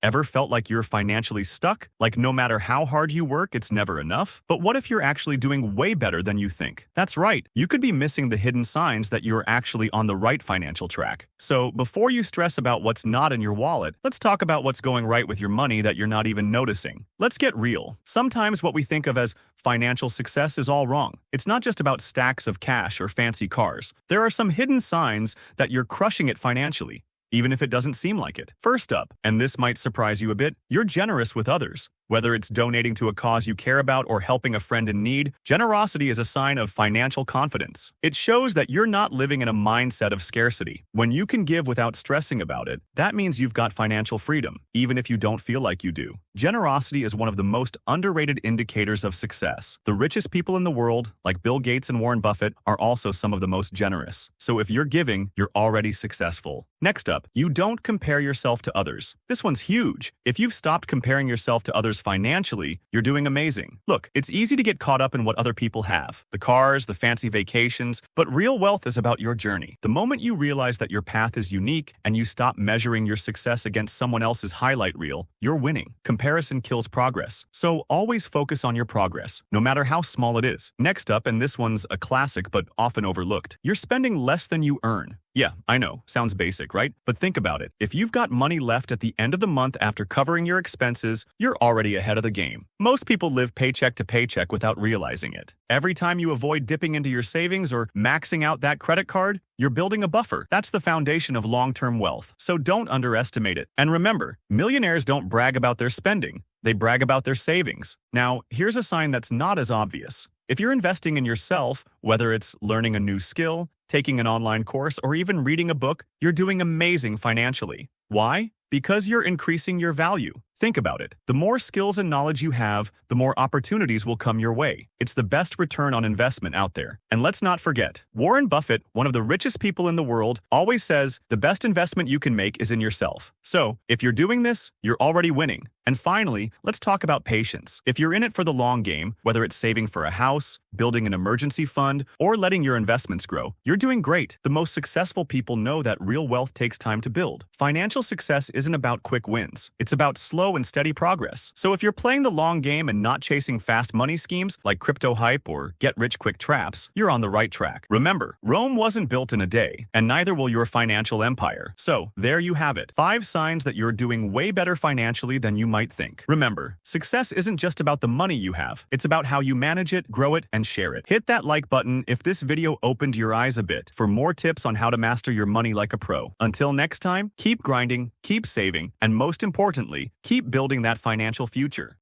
Ever felt like you're financially stuck? Like no matter how hard you work, it's never enough? But what if you're actually doing way better than you think? That's right, you could be missing the hidden signs that you're actually on the right financial track. So before you stress about what's not in your wallet, let's talk about what's going right with your money that you're not even noticing. Let's get real. Sometimes what we think of as financial success is all wrong. It's not just about stacks of cash or fancy cars. There are some hidden signs that you're crushing it financially, even if it doesn't seem like it. First up, and this might surprise you a bit, you're generous with others. Whether it's donating to a cause you care about or helping a friend in need, generosity is a sign of financial confidence. It shows that you're not living in a mindset of scarcity. When you can give without stressing about it, that means you've got financial freedom, even if you don't feel like you do. Generosity is one of the most underrated indicators of success. The richest people in the world, like Bill Gates and Warren Buffett, are also some of the most generous. So if you're giving, you're already successful. Next up, you don't compare yourself to others. This one's huge. If you've stopped comparing yourself to others financially, you're doing amazing. Look, it's easy to get caught up in what other people have, the cars, the fancy vacations, but real wealth is about your journey. The moment you realize that your path is unique and you stop measuring your success against someone else's highlight reel, you're winning. Comparison kills progress. So always focus on your progress, no matter how small it is. Next up, and this one's a classic but often overlooked, you're spending less than you earn. Yeah, I know, sounds basic, right? But think about it. If you've got money left at the end of the month after covering your expenses, you're already ahead of the game. Most people live paycheck to paycheck without realizing it. Every time you avoid dipping into your savings or maxing out that credit card, you're building a buffer. That's the foundation of long-term wealth, so don't underestimate it. And remember, millionaires don't brag about their spending. They brag about their savings. Now, here's a sign that's not as obvious. If you're investing in yourself, whether it's learning a new skill, taking an online course, or even reading a book, you're doing amazing financially. Why? Because you're increasing your value. Think about it. The more skills and knowledge you have, the more opportunities will come your way. It's the best return on investment out there. And let's not forget, Warren Buffett, one of the richest people in the world, always says the best investment you can make is in yourself. So, if you're doing this, you're already winning. And finally, let's talk about patience. If you're in it for the long game, whether it's saving for a house, building an emergency fund, or letting your investments grow, you're doing great. The most successful people know that real wealth takes time to build. Financial success isn't about quick wins. It's about slow and steady progress. So if you're playing the long game and not chasing fast money schemes like crypto hype or get-rich-quick traps, you're on the right track. Remember, Rome wasn't built in a day, and neither will your financial empire. So there you have it. 5 signs that you're doing way better financially than you might think. Remember, success isn't just about the money you have. It's about how you manage it, grow it, and share it. Hit that like button if this video opened your eyes a bit for more tips on how to master your money like a pro. Until next time, keep grinding, keep saving, and most importantly, keep building that financial future.